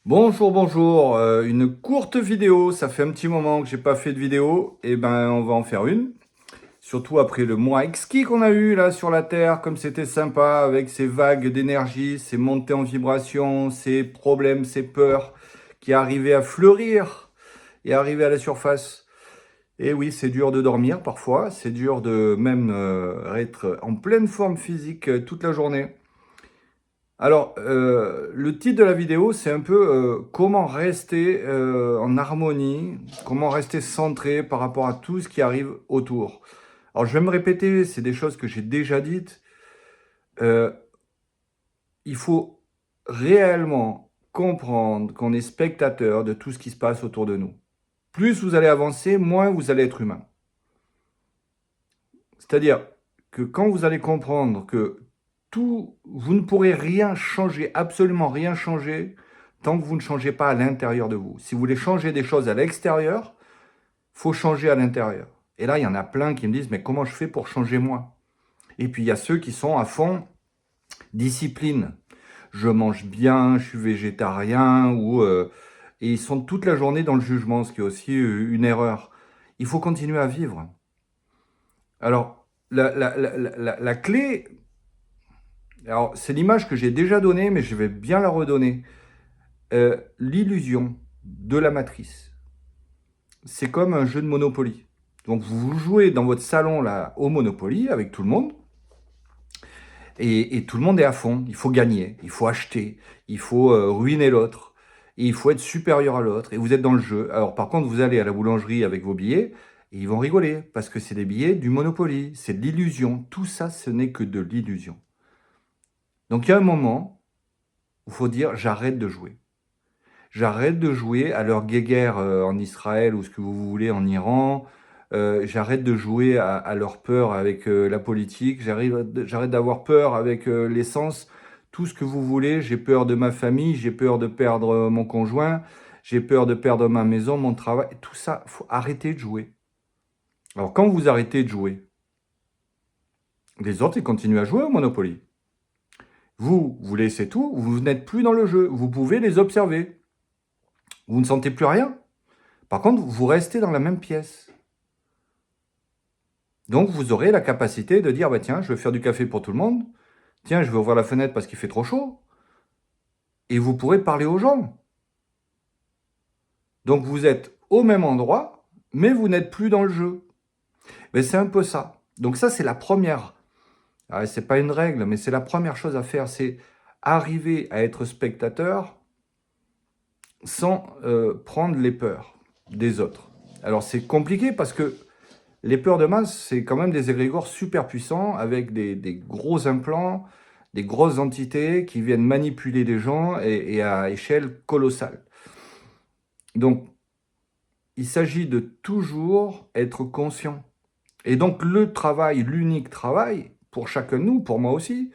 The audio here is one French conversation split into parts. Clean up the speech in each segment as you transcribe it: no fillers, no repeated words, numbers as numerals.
Bonjour, bonjour. Une courte vidéo. Ça fait un petit moment que j'ai pas fait de vidéo. Et ben, on va en faire une. Surtout après le mois exquis qu'on a eu là sur la Terre, comme c'était sympa avec ces vagues d'énergie, ces montées en vibration, ces problèmes, ces peurs qui arrivaient à fleurir et arriver à la surface. Et oui, c'est dur de dormir parfois. C'est dur de même être en pleine forme physique toute la journée. Alors, le titre de la vidéo, c'est un peu comment rester en harmonie, comment rester centré par rapport à tout ce qui arrive autour. Alors, je vais me répéter, c'est des choses que j'ai déjà dites. Euh, il faut réellement comprendre qu'on est spectateur de tout ce qui se passe autour de nous. Plus vous allez avancer, moins vous allez être humain. C'est-à-dire que quand vous allez comprendre que vous ne pourrez rien changer, absolument rien changer, tant que vous ne changez pas à l'intérieur de vous. Si vous voulez changer des choses à l'extérieur, il faut changer à l'intérieur. Et là, il y en a plein qui me disent, mais comment je fais pour changer moi? Et puis, il y a ceux qui sont à fond discipline. Je mange bien, je suis végétarien, et ils sont toute la journée dans le jugement, ce qui est aussi une erreur. Il faut continuer à vivre. Alors, la clé, alors c'est l'image que j'ai déjà donnée, mais je vais bien la redonner. L'illusion de la matrice. C'est comme un jeu de Monopoly. Donc vous jouez dans votre salon là au Monopoly avec tout le monde, et tout le monde est à fond. Il faut gagner, il faut acheter, il faut ruiner l'autre, et il faut être supérieur à l'autre, et vous êtes dans le jeu. Alors par contre, vous allez à la boulangerie avec vos billets, et ils vont rigoler, parce que c'est des billets du Monopoly, c'est de l'illusion. Tout ça, ce n'est que de l'illusion. Donc il y a un moment où il faut dire j'arrête de jouer. J'arrête de jouer à leur guéguerre en Israël ou ce que vous voulez en Iran. J'arrête de jouer à leur peur avec la politique. J'arrête d'avoir peur avec l'essence. Tout ce que vous voulez. J'ai peur de ma famille. J'ai peur de perdre mon conjoint. J'ai peur de perdre ma maison, mon travail. Tout ça, faut arrêter de jouer. Alors quand vous arrêtez de jouer, les autres, ils continuent à jouer au Monopoly. Vous laissez tout. Vous n'êtes plus dans le jeu. Vous pouvez les observer. Vous ne sentez plus rien. Par contre, vous restez dans la même pièce. Donc, vous aurez la capacité de dire, bah, tiens, je vais faire du café pour tout le monde. Tiens, je vais ouvrir la fenêtre parce qu'il fait trop chaud. Et vous pourrez parler aux gens. Donc, vous êtes au même endroit, mais vous n'êtes plus dans le jeu. Mais c'est un peu ça. Donc, ça, c'est la première. C'est pas une règle, mais c'est la première chose à faire. C'est arriver à être spectateur sans prendre les peurs des autres. Alors, c'est compliqué parce que les peurs de masse, c'est quand même des égrégores super puissants avec des gros implants, des grosses entités qui viennent manipuler les gens et à échelle colossale. Donc, il s'agit de toujours être conscient. Et donc, le travail, l'unique travail, pour chacun de nous, pour moi aussi,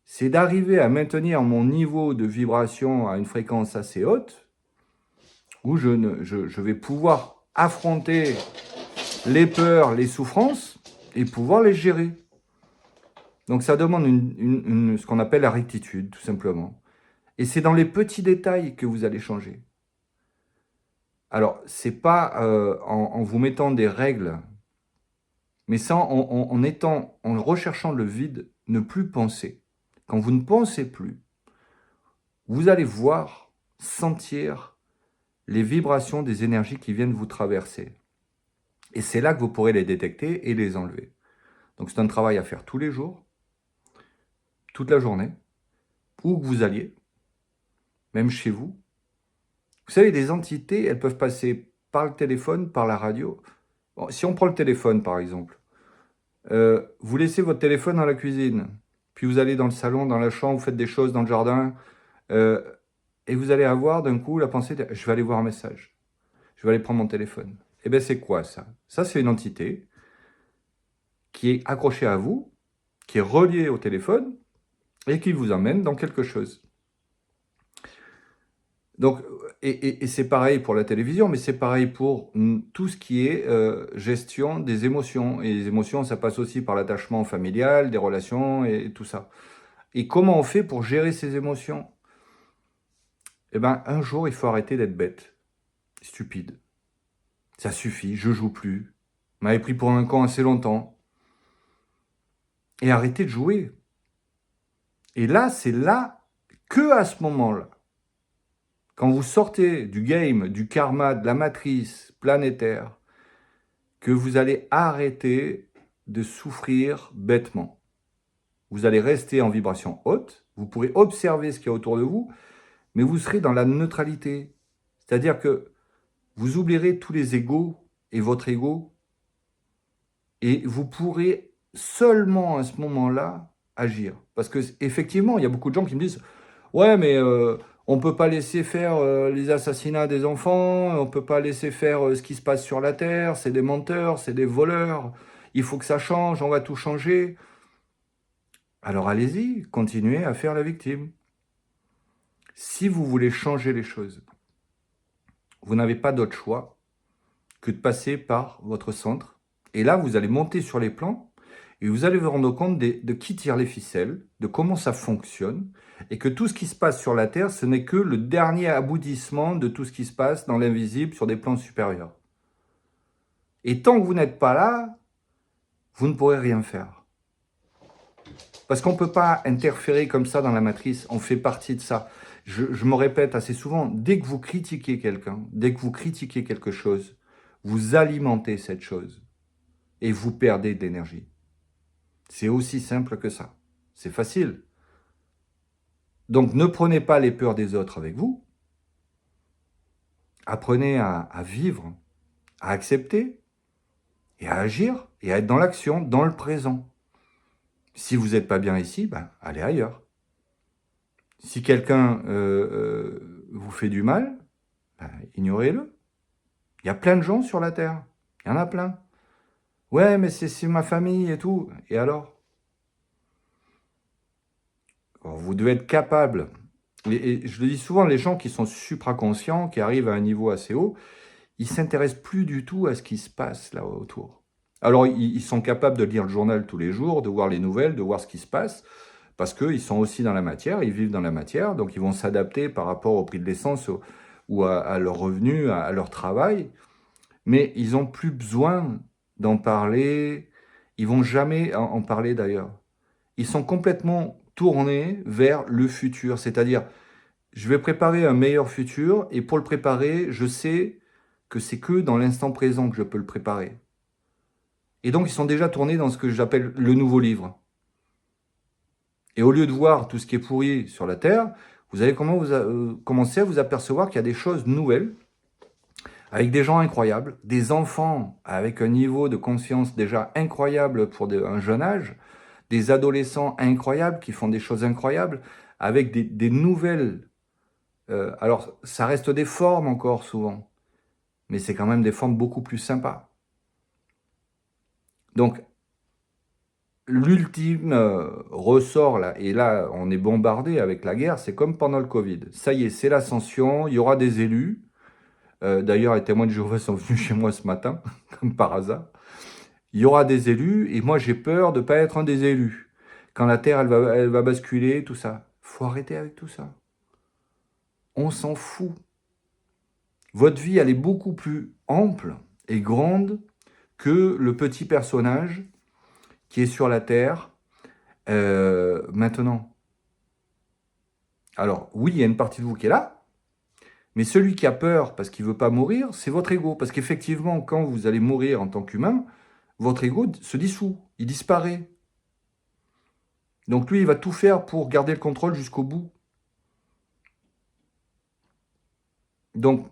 c'est d'arriver à maintenir mon niveau de vibration à une fréquence assez haute, où je vais pouvoir affronter les peurs, les souffrances, et pouvoir les gérer. Donc ça demande ce qu'on appelle la rectitude, tout simplement. Et c'est dans les petits détails que vous allez changer. Alors, c'est pas en vous mettant des règles, mais ça en recherchant le vide, ne plus penser. Quand vous ne pensez plus, vous allez voir, sentir les vibrations des énergies qui viennent vous traverser. Et c'est là que vous pourrez les détecter et les enlever. Donc c'est un travail à faire tous les jours, toute la journée, où que vous alliez, même chez vous. Vous savez, des entités, elles peuvent passer par le téléphone, par la radio. Bon, si on prend le téléphone, par exemple, vous laissez votre téléphone dans la cuisine, puis vous allez dans le salon, dans la chambre, vous faites des choses dans le jardin, euh, et vous allez avoir d'un coup la pensée de, je vais aller voir un message, je vais aller prendre mon téléphone. Eh bien, c'est quoi ça? Ça, c'est une entité qui est accrochée à vous, qui est reliée au téléphone, et qui vous emmène dans quelque chose. Donc, et c'est pareil pour la télévision, mais c'est pareil pour tout ce qui est gestion des émotions. Et les émotions, ça passe aussi par l'attachement familial, des relations et tout ça. Et comment on fait pour gérer ces émotions? eh ben, un jour, il faut arrêter d'être bête, stupide. Ça suffit, je joue plus. Vous m'avez pris pour un con assez longtemps. Et arrêtez de jouer. Et là, c'est là, que à ce moment-là, quand vous sortez du game, du karma, de la matrice planétaire, que vous allez arrêter de souffrir bêtement. Vous allez rester en vibration haute, vous pourrez observer ce qu'il y a autour de vous, mais vous serez dans la neutralité. C'est-à-dire que vous oublierez tous les égos et votre ego, et vous pourrez seulement à ce moment-là agir. Parce que effectivement, il y a beaucoup de gens qui me disent « Ouais, mais on ne peut pas laisser faire les assassinats des enfants, on ne peut pas laisser faire ce qui se passe sur la Terre, c'est des menteurs, c'est des voleurs, il faut que ça change, on va tout changer. » Alors allez-y, continuez à faire la victime. Si vous voulez changer les choses, vous n'avez pas d'autre choix que de passer par votre centre. Et là, vous allez monter sur les plans et vous allez vous rendre compte de qui tire les ficelles, de comment ça fonctionne, et que tout ce qui se passe sur la Terre, ce n'est que le dernier aboutissement de tout ce qui se passe dans l'invisible sur des plans supérieurs. Et tant que vous n'êtes pas là, vous ne pourrez rien faire. Parce qu'on ne peut pas interférer comme ça dans la matrice, on fait partie de ça. Je me répète assez souvent, dès que vous critiquez quelqu'un, dès que vous critiquez quelque chose, vous alimentez cette chose et vous perdez de l'énergie. C'est aussi simple que ça. C'est facile. Donc ne prenez pas les peurs des autres avec vous. Apprenez à vivre, à accepter et à agir et à être dans l'action, dans le présent. Si vous n'êtes pas bien ici, ben, allez ailleurs. Si quelqu'un vous fait du mal, ben, ignorez-le. Il y a plein de gens sur la Terre. Il y en a plein. Ouais, mais c'est ma famille et tout. Et alors? Alors, vous devez être capable. Et je le dis souvent, les gens qui sont supraconscients, qui arrivent à un niveau assez haut, ils ne s'intéressent plus du tout à ce qui se passe là autour. Alors, ils sont capables de lire le journal tous les jours, de voir les nouvelles, de voir ce qui se passe, parce qu'ils sont aussi dans la matière, ils vivent dans la matière, donc ils vont s'adapter par rapport au prix de l'essence ou à leurs revenus, à leur travail. Mais ils n'ont plus besoin d'en parler, ils vont jamais en parler d'ailleurs. Ils sont complètement tournés vers le futur, c'est-à-dire, je vais préparer un meilleur futur, et pour le préparer, je sais que c'est que dans l'instant présent que je peux le préparer. Et donc, ils sont déjà tournés dans ce que j'appelle le nouveau livre. Et au lieu de voir tout ce qui est pourri sur la Terre, vous allez commencer à vous apercevoir qu'il y a des choses nouvelles, avec des gens incroyables, des enfants avec un niveau de conscience déjà incroyable pour un jeune âge, des adolescents incroyables qui font des choses incroyables, avec des nouvelles... alors, ça reste des formes encore souvent, mais c'est quand même des formes beaucoup plus sympas. Donc, l'ultime ressort, là, et là, on est bombardé avec la guerre, c'est comme pendant le Covid. Ça y est, c'est l'ascension, il y aura des élus. D'ailleurs, les témoins de Jéhovah sont venus chez moi ce matin, comme par hasard. Il y aura des élus, et moi, j'ai peur de ne pas être un des élus. Quand la Terre, elle va basculer, tout ça. Faut arrêter avec tout ça. On s'en fout. Votre vie, elle est beaucoup plus ample et grande que le petit personnage qui est sur la Terre maintenant. Alors, oui, il y a une partie de vous qui est là, mais celui qui a peur parce qu'il ne veut pas mourir, c'est votre ego. Parce qu'effectivement, quand vous allez mourir en tant qu'humain, votre ego se dissout, il disparaît. Donc lui, il va tout faire pour garder le contrôle jusqu'au bout. Donc,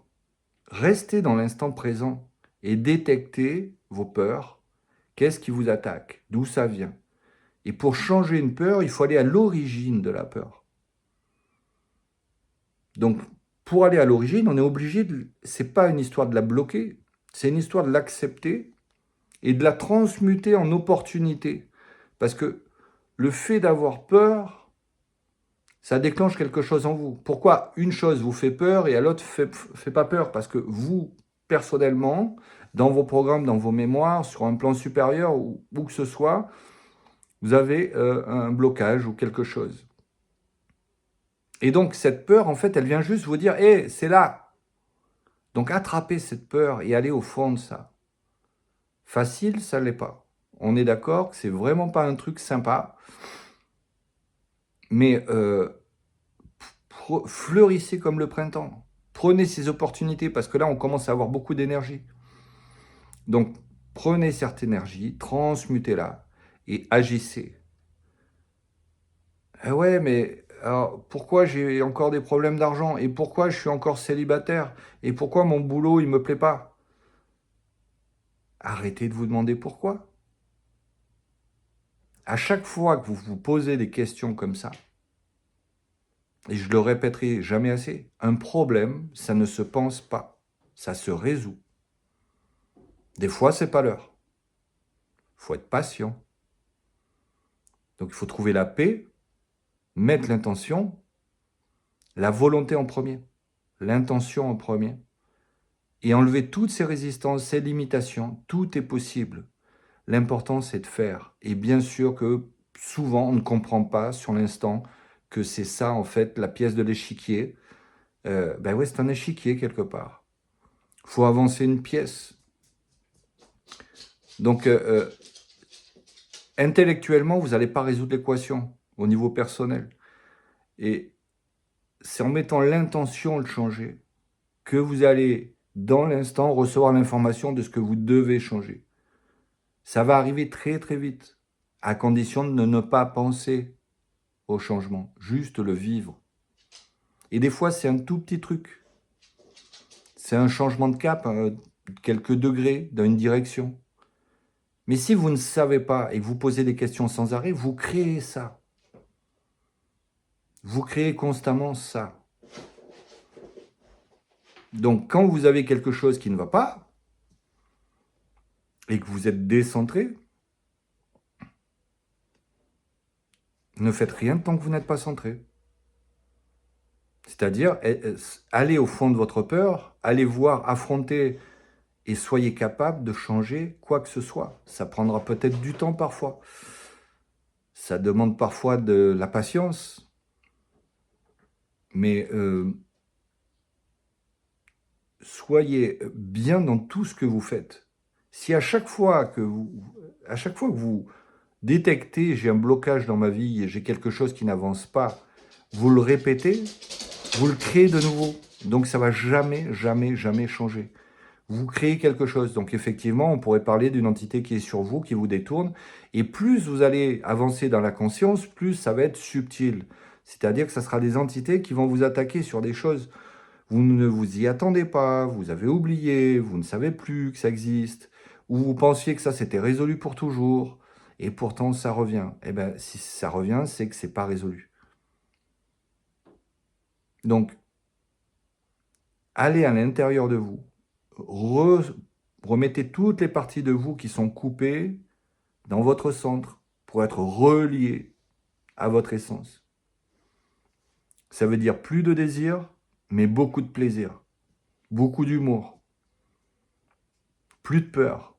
restez dans l'instant présent et détectez vos peurs. Qu'est-ce qui vous attaque? D'où ça vient? Et pour changer une peur, il faut aller à l'origine de la peur. Donc, pour aller à l'origine, on est obligé de... C'est pas une histoire de la bloquer, c'est une histoire de l'accepter et de la transmuter en opportunité. Parce que le fait d'avoir peur, ça déclenche quelque chose en vous. Pourquoi une chose vous fait peur et à l'autre fait pas peur? Parce que vous, personnellement, dans vos programmes, dans vos mémoires, sur un plan supérieur ou où que ce soit, vous avez un blocage ou quelque chose. Et donc, cette peur, en fait, elle vient juste vous dire, hé, c'est là. Donc, attrapez cette peur et allez au fond de ça. Facile, ça ne l'est pas. On est d'accord que c'est vraiment pas un truc sympa. Mais fleurissez comme le printemps. Prenez ces opportunités, parce que là, on commence à avoir beaucoup d'énergie. Donc, prenez cette énergie, transmutez-la et agissez. Eh ouais, mais alors, pourquoi j'ai encore des problèmes d'argent? Et pourquoi je suis encore célibataire? Et pourquoi mon boulot, il me plaît pas? Arrêtez de vous demander pourquoi. À chaque fois que vous vous posez des questions comme ça, et je le répéterai jamais assez, un problème, ça ne se pense pas, ça se résout. Des fois, c'est pas l'heure. Il faut être patient. Donc, il faut trouver la paix, mettre l'intention, la volonté en premier, l'intention en premier, et enlever toutes ces résistances, ces limitations. Tout est possible. L'important, c'est de faire. Et bien sûr que souvent, on ne comprend pas sur l'instant que c'est ça, en fait, la pièce de l'échiquier. Ben ouais, c'est un échiquier quelque part. Il faut avancer une pièce. Donc, intellectuellement, vous n'allez pas résoudre l'équation au niveau personnel. Et c'est en mettant l'intention de changer que vous allez, dans l'instant, recevoir l'information de ce que vous devez changer. Ça va arriver très très vite, à condition de ne pas penser au changement, juste le vivre. Et des fois, c'est un tout petit truc. C'est un changement de cap, quelques degrés dans une direction. Mais si vous ne savez pas et que vous posez des questions sans arrêt, vous créez ça. Vous créez constamment ça. Donc, quand vous avez quelque chose qui ne va pas, et que vous êtes décentré, ne faites rien tant que vous n'êtes pas centré. C'est-à-dire, allez au fond de votre peur, allez voir, affronter, et soyez capable de changer quoi que ce soit. Ça prendra peut-être du temps parfois. Ça demande parfois de la patience. Mais soyez bien dans tout ce que vous faites. Si à chaque fois que vous détectez j'ai un blocage dans ma vie et j'ai quelque chose qui n'avance pas, vous le répétez, vous le créez de nouveau. Donc ça va jamais, jamais, jamais changer. Vous créez quelque chose. Donc effectivement, on pourrait parler d'une entité qui est sur vous, qui vous détourne. Et plus vous allez avancer dans la conscience, plus ça va être subtil. C'est-à-dire que ça sera des entités qui vont vous attaquer sur des choses. Vous ne vous y attendez pas, vous avez oublié, vous ne savez plus que ça existe, ou vous pensiez que ça c'était résolu pour toujours, et pourtant ça revient. Eh bien, si ça revient, c'est que c'est pas résolu. Donc, allez à l'intérieur de vous, remettez toutes les parties de vous qui sont coupées dans votre centre pour être reliées à votre essence. Ça veut dire plus de désir, mais beaucoup de plaisir, beaucoup d'humour, plus de peur,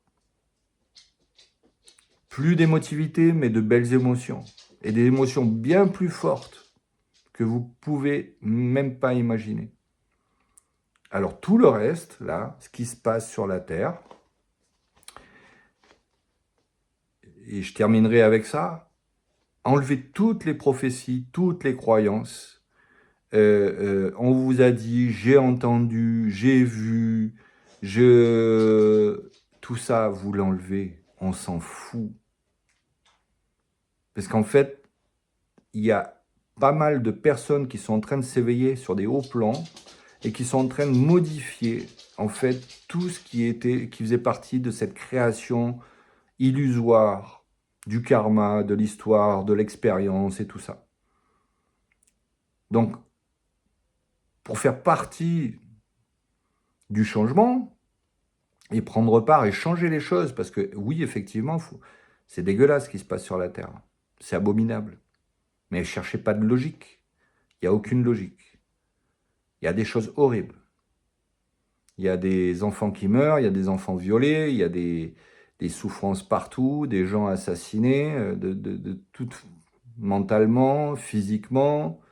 plus d'émotivité, mais de belles émotions. Et des émotions bien plus fortes que vous pouvez même pas imaginer. Alors tout le reste, là, ce qui se passe sur la Terre, et je terminerai avec ça, enlevez toutes les prophéties, toutes les croyances. On vous a dit, j'ai entendu, j'ai vu, tout ça, vous l'enlevez, on s'en fout. Parce qu'en fait, il y a pas mal de personnes qui sont en train de s'éveiller sur des hauts plans et qui sont en train de modifier, en fait, tout ce qui faisait partie de cette création illusoire du karma, de l'histoire, de l'expérience et tout ça. Donc, pour faire partie du changement et prendre part et changer les choses, parce que oui, effectivement, c'est dégueulasse ce qui se passe sur la Terre. C'est abominable. Mais ne cherchez pas de logique. Il n'y a aucune logique. Il y a des choses horribles. Il y a des enfants qui meurent, il y a des enfants violés, il y a des souffrances partout, des gens assassinés, mentalement, physiquement.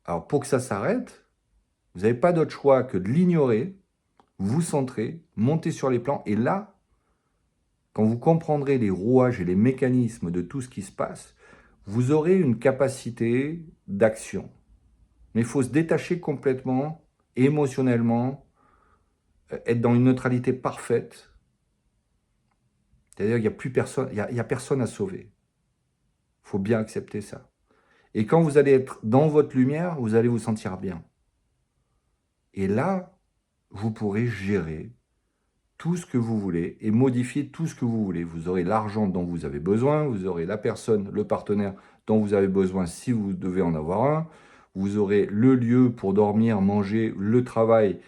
Alors, pour que ça s'arrête, vous n'avez pas d'autre choix que de l'ignorer, vous centrer, monter sur les plans, et là, quand vous comprendrez les rouages et les mécanismes de tout ce qui se passe, vous aurez une capacité d'action. Mais il faut se détacher complètement, émotionnellement, être dans une neutralité parfaite. C'est-à-dire qu'il n'y a plus personne, il y a personne à sauver. Il faut bien accepter ça. Et quand vous allez être dans votre lumière, vous allez vous sentir bien. Et là, vous pourrez gérer tout ce que vous voulez et modifier tout ce que vous voulez. Vous aurez l'argent dont vous avez besoin, vous aurez la personne, le partenaire dont vous avez besoin si vous devez en avoir un, vous aurez le lieu pour dormir, manger, le travail,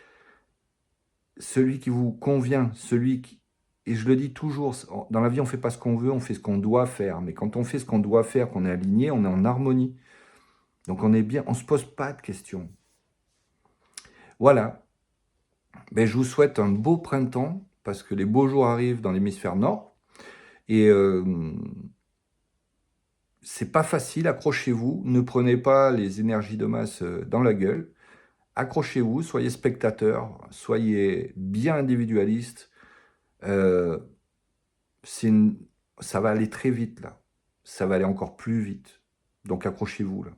celui qui vous convient, celui qui... Et je le dis toujours, dans la vie, on ne fait pas ce qu'on veut, on fait ce qu'on doit faire. Mais quand on fait ce qu'on doit faire, qu'on est aligné, on est en harmonie. Donc on est bien, on ne se pose pas de questions. Voilà. Ben, je vous souhaite un beau printemps, parce que les beaux jours arrivent dans l'hémisphère nord. Et c'est pas facile, accrochez-vous. Ne prenez pas les énergies de masse dans la gueule. Accrochez-vous, soyez spectateurs, soyez bien individualistes. Euh, ça va aller très vite là. Ça va aller encore plus vite. Donc accrochez-vous là.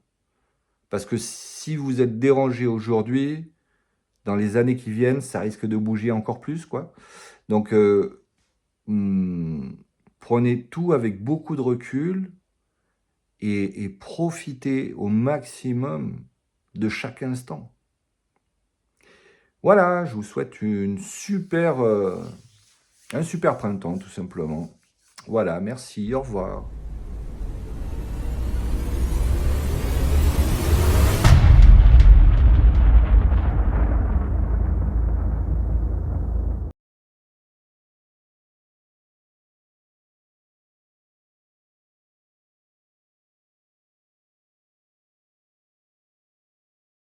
Parce que si vous êtes dérangé aujourd'hui, dans les années qui viennent, ça risque de bouger encore plus, quoi. Donc prenez tout avec beaucoup de recul et profitez au maximum de chaque instant. Voilà, je vous souhaite un super printemps, tout simplement. Voilà, merci, au revoir.